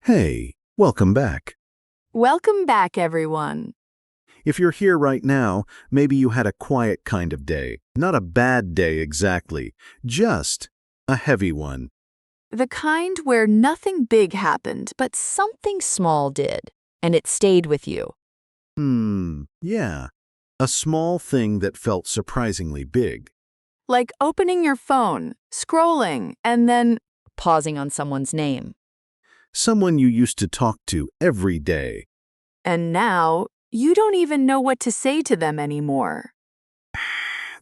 Hey, welcome back. Welcome back, everyone. If you're here right now, maybe you had a quiet kind of day. Not a bad day exactly, just a heavy one. The kind where nothing big happened, but something small did, and it stayed with you. Yeah. A small thing that felt surprisingly big. Like opening your phone, scrolling, and then pausing on someone's name. Someone you used to talk to every day. And now, you don't even know what to say to them anymore.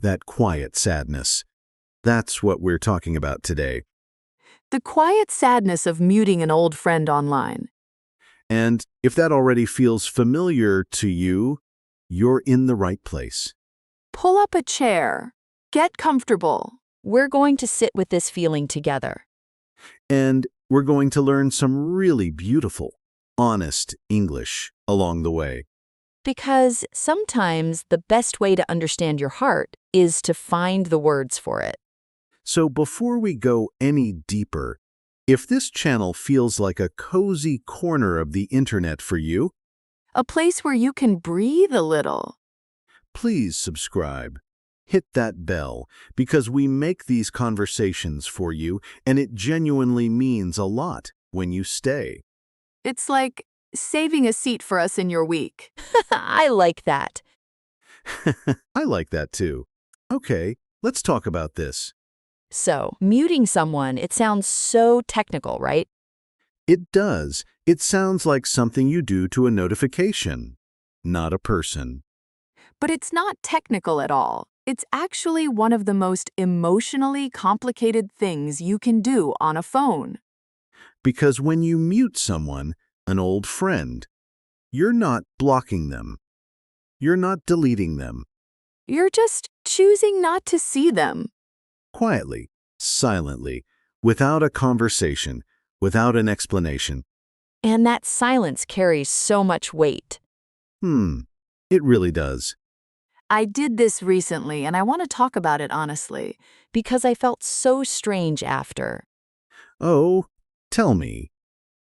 That quiet sadness. That's what we're talking about today. The quiet sadness of muting an old friend online. And if that already feels familiar to you, you're in the right place. Pull up a chair. Get comfortable. We're going to sit with this feeling together. And we're going to learn some really beautiful, honest English along the way. Because sometimes the best way to understand your heart is to find the words for it. So before we go any deeper, if this channel feels like a cozy corner of the internet for you, A place where you can breathe a little. please subscribe. Hit that bell, because we make these conversations for you, and it genuinely means a lot when you stay. It's like saving a seat for us in your week. I like that. I like that too. Okay, let's talk about this. So, muting someone, it sounds so technical, right? It does. It sounds like something you do to a notification, not a person. But it's not technical at all. It's actually one of the most emotionally complicated things you can do on a phone. Because when you mute someone, an old friend, you're not blocking them. You're not deleting them. You're just choosing not to see them. Quietly, silently, without a conversation, without an explanation. And that silence carries so much weight. It really does. I did this recently, and I want to talk about it honestly, because I felt so strange after. Oh, tell me.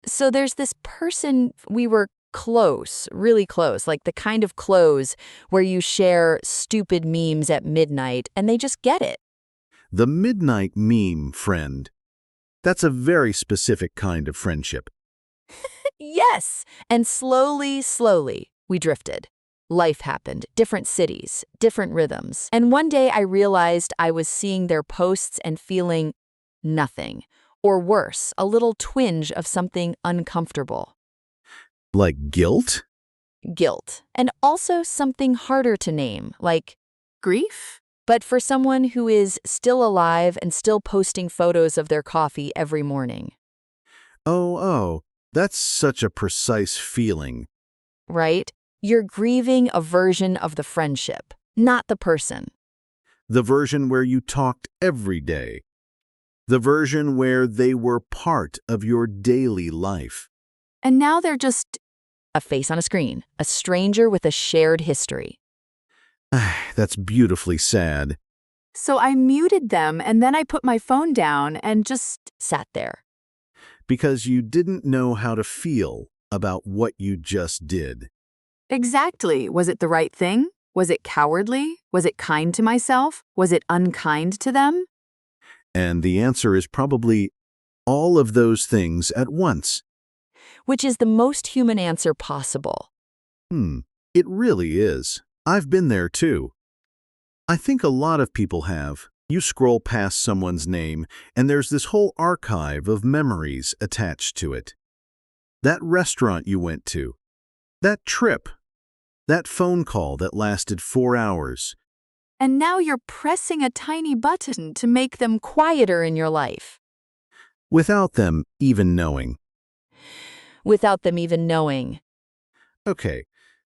So there's this person, we were close, really close, like the kind of close where you share stupid memes at midnight and they just get it. The midnight meme friend. That's a very specific kind of friendship. Yes! And slowly, we drifted. Life happened, different cities, different rhythms. And one day I realized I was seeing their posts and feeling nothing. Or worse, a little twinge of something uncomfortable. Like guilt? Guilt. And also something harder to name, like grief? But for someone who is still alive and still posting photos of their coffee every morning. Oh, that's such a precise feeling. Right? You're grieving a version of the friendship, not the person. The version where you talked every day. The version where they were part of your daily life. And now they're just a face on a screen, a stranger with a shared history. That's beautifully sad. So I muted them and then I put my phone down and just sat there. Because you didn't know how to feel about what you just did. Exactly. Was it the right thing? Was it cowardly? Was it kind to myself? Was it unkind to them? And the answer is probably all of those things at once. Which is the most human answer possible. It really is. I've been there too. I think a lot of people have. You scroll past someone's name, and there's this whole archive of memories attached to it. That restaurant you went to. That trip. That phone call that lasted 4 hours. And now you're pressing a tiny button to make them quieter in your life. Without them even knowing. Without them even knowing. Okay,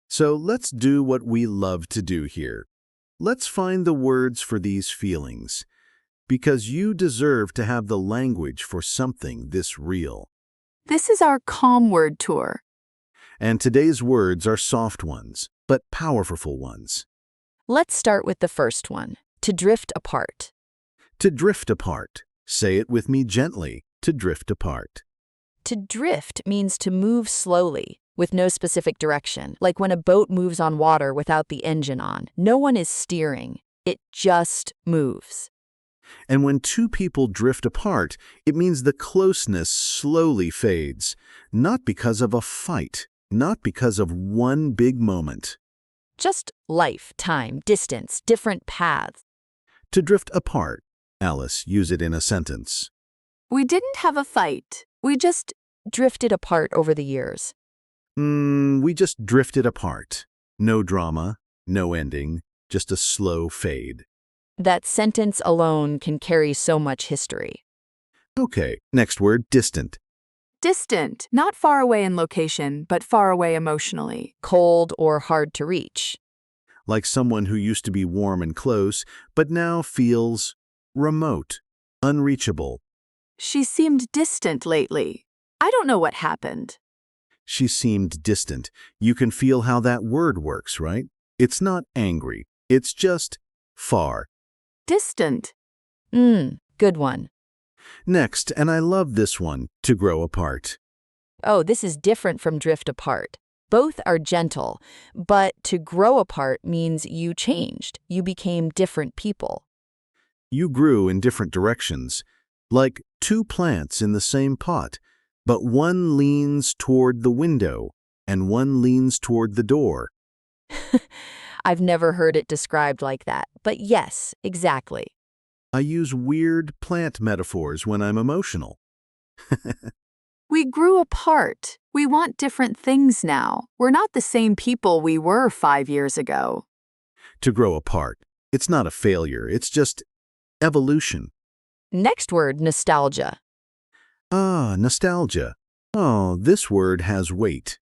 so let's do what we love to do here. Let's find the words for these feelings, because you deserve to have the language for something this real. This is our calm word tour. And today's words are soft ones, but powerful ones. Let's start with the first one, to drift apart. To drift apart. Say it with me gently. To drift apart. To drift means to move slowly, with no specific direction, like when a boat moves on water without the engine on. No one is steering. It just moves. And when two people drift apart, it means the closeness slowly fades, not because of a fight, not because of one big moment. Just life, time, distance, different paths. To drift apart, Alice, use it in a sentence. We didn't have a fight. We just drifted apart over the years. We just drifted apart. No drama, no ending, just a slow fade. That sentence alone can carry so much history. Okay, next word, distant. Distant, not far away in location, but far away emotionally. Cold or hard to reach. Like someone who used to be warm and close, but now feels remote, unreachable. She seemed distant lately. I don't know what happened. She seemed distant. You can feel how that word works, right? It's not angry. It's just far. Distant. Good one. Next, and I love this one, to grow apart. Oh, this is different from drift apart. Both are gentle, but to grow apart means you changed. You became different people. You grew in different directions, like two plants in the same pot, but one leans toward the window and one leans toward the door. I've never heard it described like that, but yes, exactly. I use weird plant metaphors when I'm emotional. We grew apart. We want different things now. We're not the same people we were 5 years ago. To grow apart, it's not a failure, it's just evolution. Next word, nostalgia. Nostalgia. Oh, this word has weight.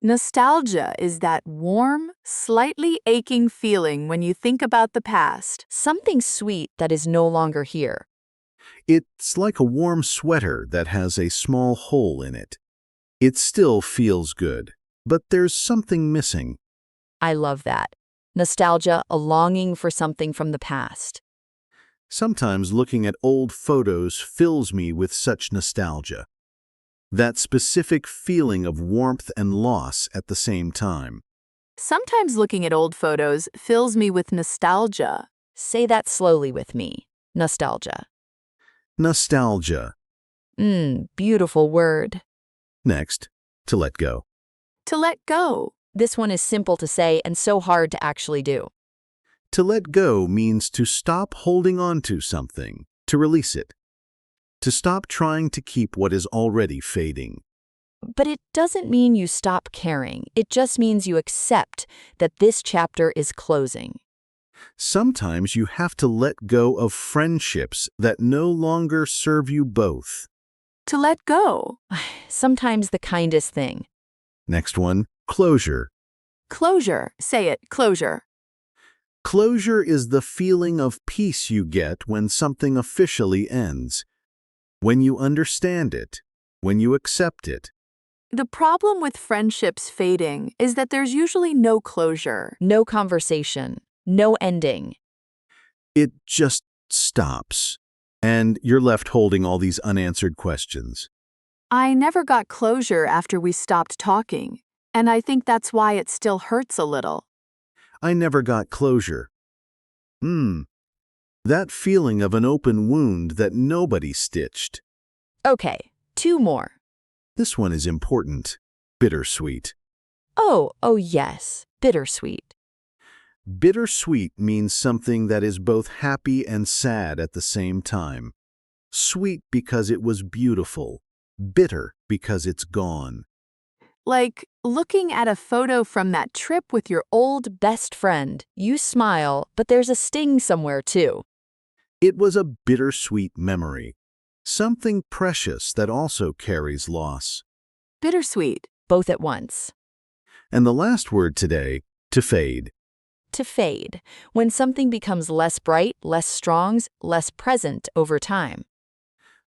Nostalgia is that warm, slightly aching feeling when you think about the past. Something sweet that is no longer here. It's like a warm sweater that has a small hole in it. It still feels good, but there's something missing. I love that. Nostalgia, a longing for something from the past. Sometimes looking at old photos fills me with such nostalgia. That specific feeling of warmth and loss at the same time. Sometimes looking at old photos fills me with nostalgia. Say that slowly with me. Nostalgia. Nostalgia. Beautiful word. Next, to let go. To let go. This one is simple to say and so hard to actually do. To let go means to stop holding on to something, to release it. To stop trying to keep what is already fading. But it doesn't mean you stop caring. It just means you accept that this chapter is closing. Sometimes you have to let go of friendships that no longer serve you both. To let go. Sometimes the kindest thing. Next one, closure. Closure. Say it, closure. Closure is the feeling of peace you get when something officially ends. When you understand it, when you accept it. The problem with friendships fading is that there's usually no closure. No conversation. No ending. It just stops, and you're left holding all these unanswered questions. I never got closure after we stopped talking, and I think that's why it still hurts a little. I never got closure. That feeling of an open wound that nobody stitched. Okay, 2 more. This one is important. Bittersweet. Oh yes, bittersweet. Bittersweet means something that is both happy and sad at the same time. Sweet because it was beautiful. Bitter because it's gone. Like looking at a photo from that trip with your old Best friend, you smile, but there's a sting somewhere too. It was a bittersweet memory. Something precious that also carries loss. bittersweet. Both at once. And the last word today, to fade. To fade, when something becomes less bright, less strong, less present over time.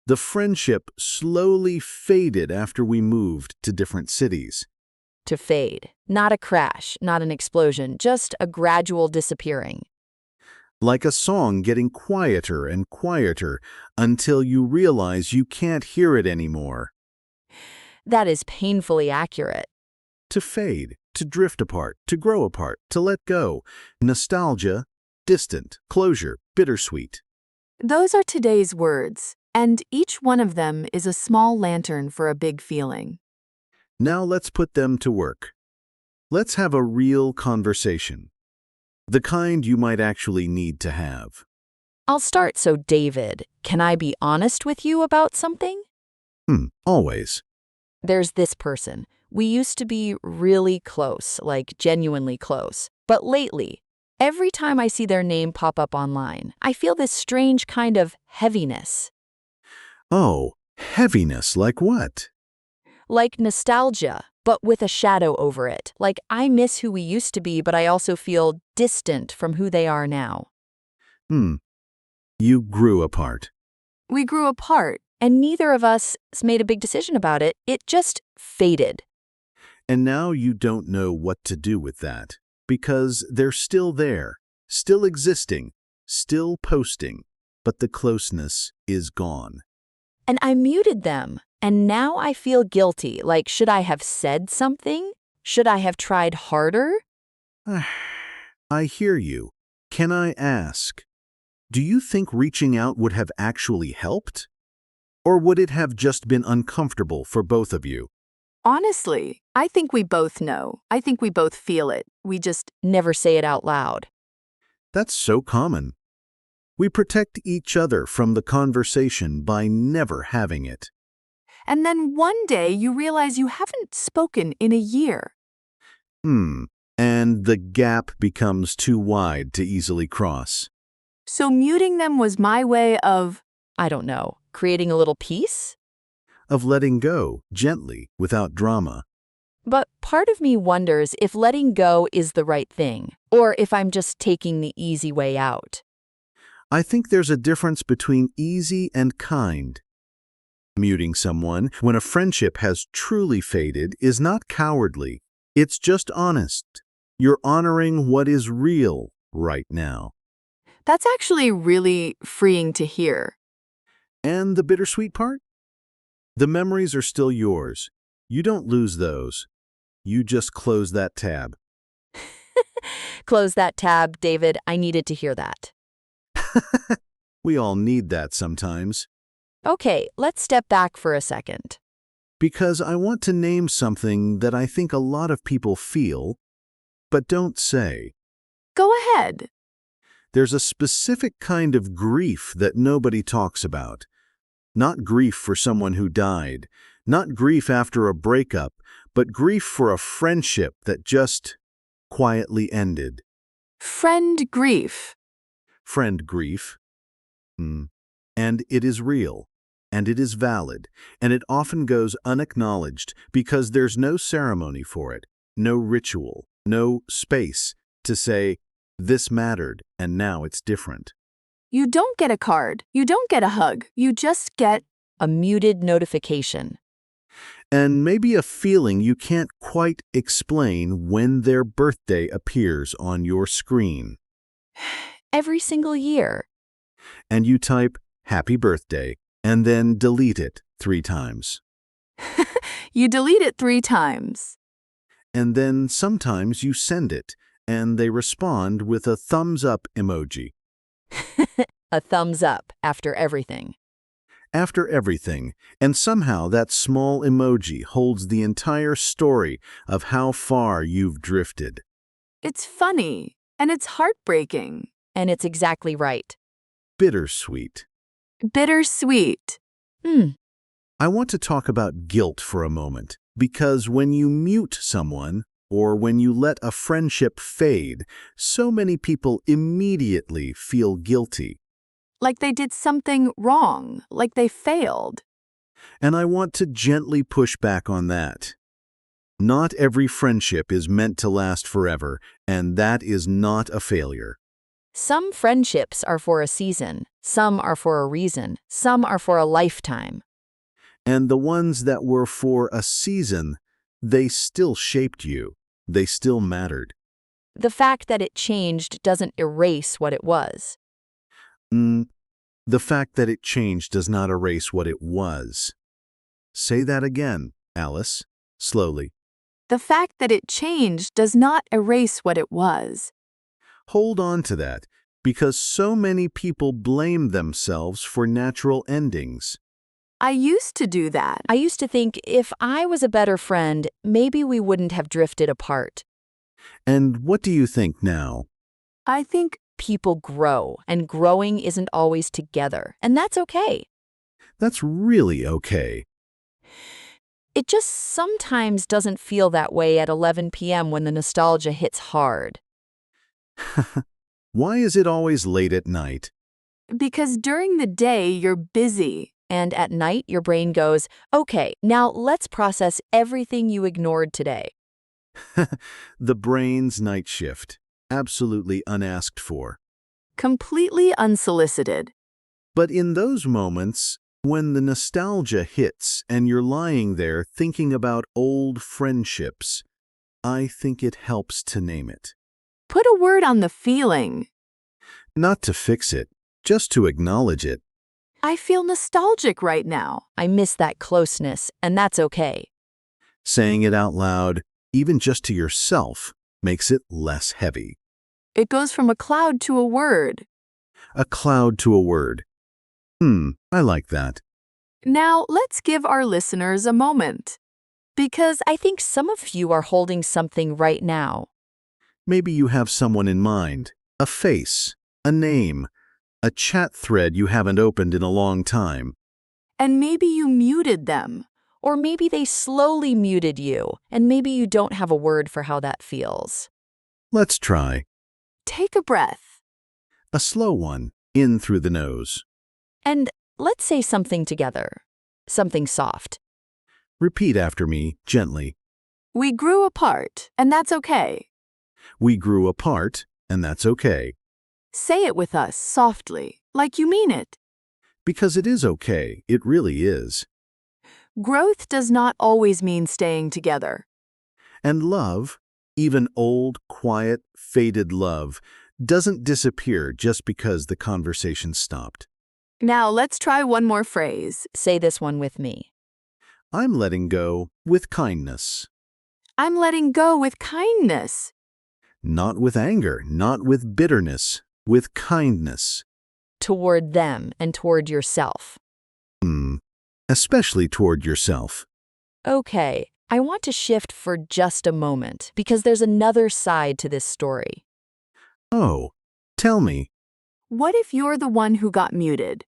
The friendship slowly faded after we moved to different cities. To fade. Not a crash, not an explosion, just a gradual disappearing. Like a song getting quieter and quieter until you realize you can't hear it anymore. That is painfully accurate. To fade, to drift apart, to grow apart, to let go. Nostalgia, distant, closure, bittersweet. Those are today's words, and each one of them is a small lantern for a big feeling. Now let's put them to work. Let's have a real conversation. The kind you might actually need to have. I'll start. So, David, can I be honest with you about something? Always. There's this person. We used to be really close, like genuinely close. But lately, every time I see their name pop up online, I feel this strange kind of heaviness. Oh, heaviness like what? Like nostalgia, but with a shadow over it. Like I miss who we used to be, but I also feel distant from who they are now. You grew apart. We grew apart. And neither of us made a big decision about it. It just faded. And now you don't know what to do with that. Because they're still there, still existing, still posting, but the closeness is gone. And I muted them. And now I feel guilty. Like, should I have said something? Should I have tried harder? I hear you. Can I ask, do you think reaching out would have actually helped? Or would it have just been uncomfortable for both of you? Honestly, I think we both know. I think we both feel it. We just Never say it out loud. That's so common. We protect each other from the conversation by never having it. And then one day you realize you haven't spoken in a year. And the gap becomes too wide to easily cross. So muting them was my way of, I don't know, creating a little peace? Of letting go, gently, without drama. But part of me wonders if letting go is the right thing, or if I'm just taking the easy way out. I think there's a difference between easy and kind. Muting someone when a friendship has truly faded is not cowardly. It's just honest. You're honoring what is real right now. that's actually really freeing to hear. And the bittersweet part? The memories are still yours. You don't lose those. You just close that tab. Close that tab, David. I needed to hear that. We all need that sometimes. Okay, let's step back for a second. Because I want to name something that I think a lot of people feel, but don't say. Go ahead. There's a specific kind of grief that nobody talks about. Not grief for someone who died, not grief after a breakup, but grief for a friendship that just quietly ended. Friend grief. Friend grief. And it is real, and it is valid, and it often goes unacknowledged because there's no ceremony for it, no ritual, no space to say, this mattered, and now it's different. You don't get a card. You don't get a hug. You just get A muted notification. And maybe a feeling you can't quite explain when their birthday appears on your screen. Every single year. And you type, happy birthday, and then delete it 3 times. you delete it 3 times. And then sometimes you send it, and they respond with a thumbs up emoji. A thumbs up after everything. After everything, and somehow that small emoji holds the entire story of how far you've drifted. It's funny, and it's heartbreaking. And it's exactly right. Bittersweet. Bittersweet. I want to talk about guilt for a moment, because when you mute someone, or when you let a friendship fade, so many people immediately feel guilty. Like they did something wrong, like they failed. And I want to gently push back on that. Not every friendship is meant to last forever, and that is not a failure. Some friendships are for a season, some are for a reason, some are for a lifetime. And the ones that were for a season, they still shaped you. They still mattered. The fact that it changed doesn't erase what it was. The fact that it changed does not erase what it was. Say that again. Alice, slowly. The fact that it changed does not erase what it was. Hold on to that, because so many people blame themselves for natural endings. I used to do that. I used to think if I was a better friend, maybe we wouldn't have drifted apart. And what do you think now? I think People grow, and growing isn't always together, and that's okay. That's really okay. It just sometimes doesn't feel that way at 11 p.m. when the nostalgia hits hard. Why is it always late at night? because during the day you're busy. And at night, your brain goes, okay, now let's process everything you ignored today. The brain's night shift. Absolutely unasked for. Completely unsolicited. But in those moments, when the nostalgia hits and you're lying there thinking about old friendships, I think it helps to name it. Put a word on the feeling. Not to fix it, just to acknowledge it. I feel nostalgic right now. I miss that closeness, and that's okay. Saying it out loud, even just to yourself, makes it less heavy. It goes from a cloud to a word. A cloud to a word. I like that. Now, let's give our listeners a moment. Because I think some of you are holding something right now. Maybe you have someone in mind, a face, a name, a chat thread you haven't opened in a long time. And maybe you muted them. Or maybe they slowly muted you, and maybe you don't have a word for how that feels. Let's try. Take a breath. A slow one, in through the nose. And let's say something together. Something soft. Repeat after me, gently. We grew apart, and that's okay. We grew apart, and that's okay. Say it with us softly, like you mean it. Because it is okay, it really is. Growth does not always mean staying together. And love, even old, quiet, faded love, doesn't disappear just because the conversation stopped. Now let's try one more phrase. Say this one with me. I'm letting go with kindness. I'm letting go with kindness. Not with anger, not with bitterness, with kindness. Toward them and toward yourself. Especially toward yourself. Okay, I want to shift for just a moment because there's another side to this story. Oh, tell me. What if you're the one who got muted?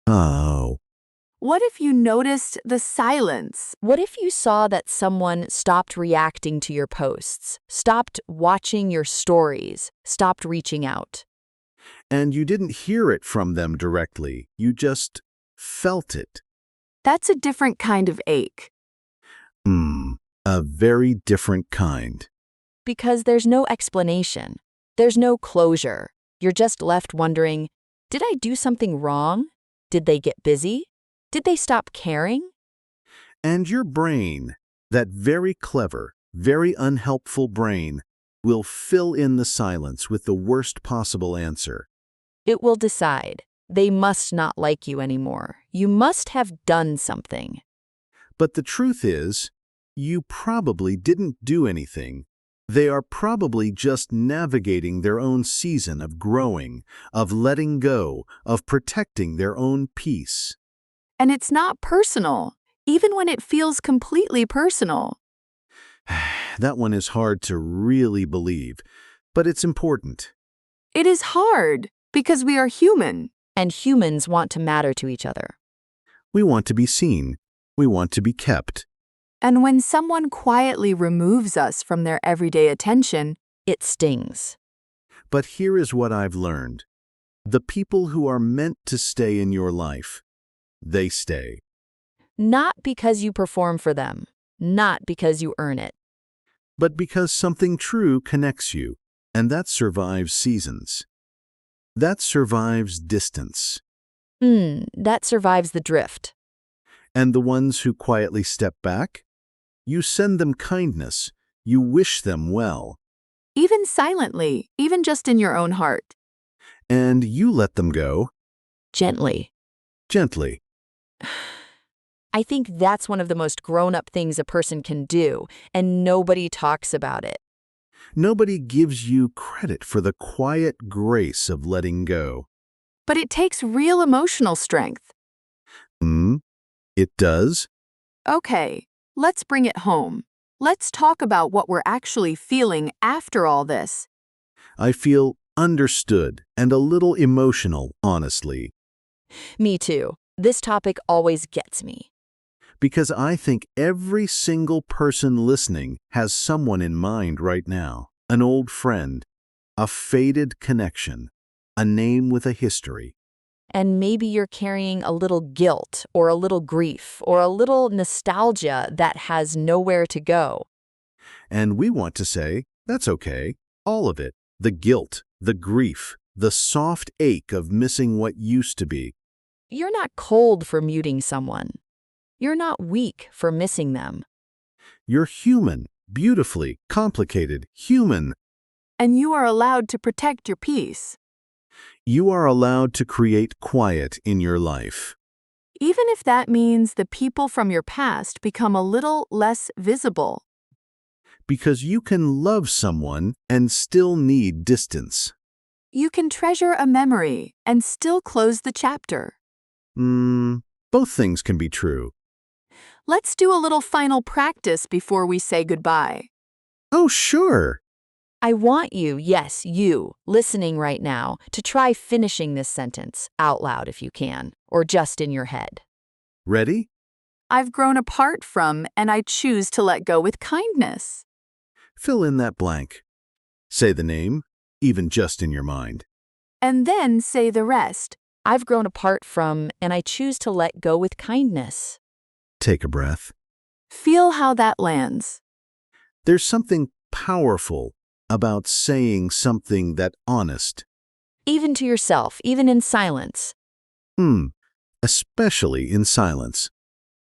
Oh, What if you noticed the silence? What if you saw that someone stopped reacting to your posts, stopped watching your stories, stopped reaching out? and you didn't hear it from them directly. You just felt it. That's a different kind of ache. A very different kind. Because there's no explanation. There's no closure. You're just left wondering, did I do something wrong? Did they get busy? Did they stop caring? And your brain, that very clever, very unhelpful brain, will fill in the silence with the worst possible answer. It will decide. They must not like you anymore. You must have done something. But the truth is, you probably didn't do anything. They are probably just navigating their own season of growing, of letting go, of protecting their own peace. And it's not personal, even when it feels completely personal. That one is hard to really believe, but it's important. It is hard because we are human. And humans want to matter to each other. We want to be seen. We want to be kept. And when someone quietly removes us from their everyday attention, It stings. But here is what I've learned. The people who are meant to stay in your life, they stay. Not because you perform for them, not because you earn it. But because something true connects you, and that survives seasons. That survives distance. That survives the drift. And the ones who quietly step back? You send them kindness. You wish them well. even silently, even just in your own heart. And you let them go Gently. gently. I think that's one of the most grown-up things a person can do, and nobody talks about it. Nobody gives you credit for the quiet grace of letting go. But it takes real emotional strength. Hmm? It does? Okay, let's bring it home. Let's talk about what we're actually feeling after all this. I feel understood and a little emotional, honestly, Me too. This topic always gets me. because I think every single person listening has someone in mind right now. An old friend, a faded connection, a name with a history. And maybe you're carrying a little guilt or a little grief or a little nostalgia that has nowhere to go. And we want to say, that's okay, all of it. The guilt, the grief, the soft ache of missing what used to be. You're not cold for muting someone. You're not weak for missing them. You're human, beautifully complicated, human. And you are allowed to protect your peace. You are allowed to create quiet in your life. Even if that means the people from your past become a little less visible. Because you can love someone and still need distance. You can treasure a memory and still close the chapter. Both things can be true. Let's do a little final practice before we say goodbye. Oh, sure. I want you, yes, you, listening right now, to try finishing this sentence out loud if you can, or just in your head. Ready? I've grown apart from, and I choose to let go with kindness. Fill in that blank. Say the name, even just in your mind. And then say the rest. I've grown apart from, and I choose to let go with kindness. Take a breath. Feel how that lands. There's something powerful about saying something that honest. Even to yourself, even in silence. Especially in silence.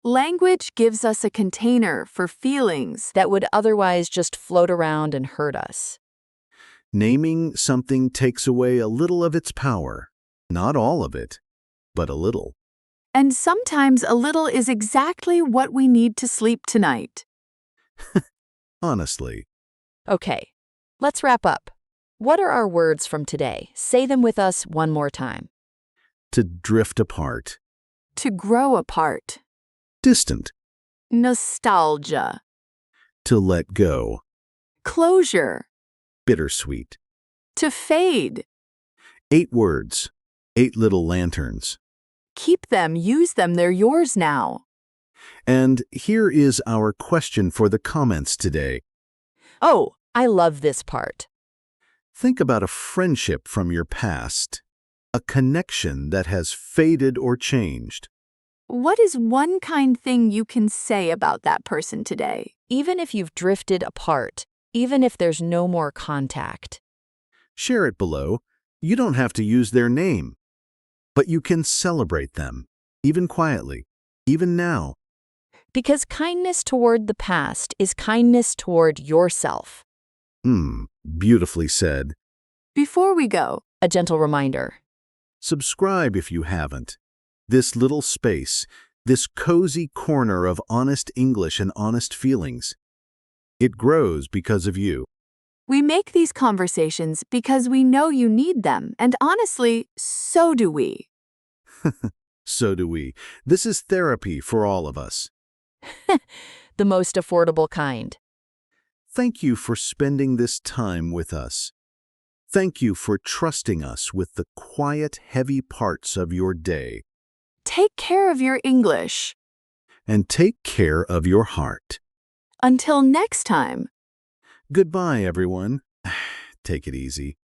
Language gives us a container for feelings. That would otherwise just float around and hurt us. Naming something takes away a little of its power. Not all of it, but a little. And sometimes a little is exactly what we need to sleep tonight. Honestly. Okay, let's wrap up. What are our words from today? Say them with us one more time. To drift apart. To grow apart. Distant. Nostalgia. To let go. Closure. Bittersweet. To fade. 8 words. 8 little lanterns. Keep them, use them, they're yours now. And here is our question for the comments today. Oh, I love this part. Think about a friendship from your past. A connection that has faded or changed. What is one kind thing you can say about that person today? Even if you've drifted apart, even if there's no more contact. Share it below. You don't have to use their name. But you can celebrate them, even quietly, even now. Because kindness toward the past is kindness toward yourself. Beautifully said. Before we go, A gentle reminder. Subscribe if you haven't. This little space, this cozy corner of honest English and honest feelings. It grows because of you. we make these conversations because we know you need them, and honestly, so do we. So do we. This is therapy for all of us. The most affordable kind. Thank you for spending this time with us. Thank you for trusting us with the quiet, heavy parts of your day. Take care of your English. And take care of your heart. Until next time. Goodbye, everyone. Take it easy.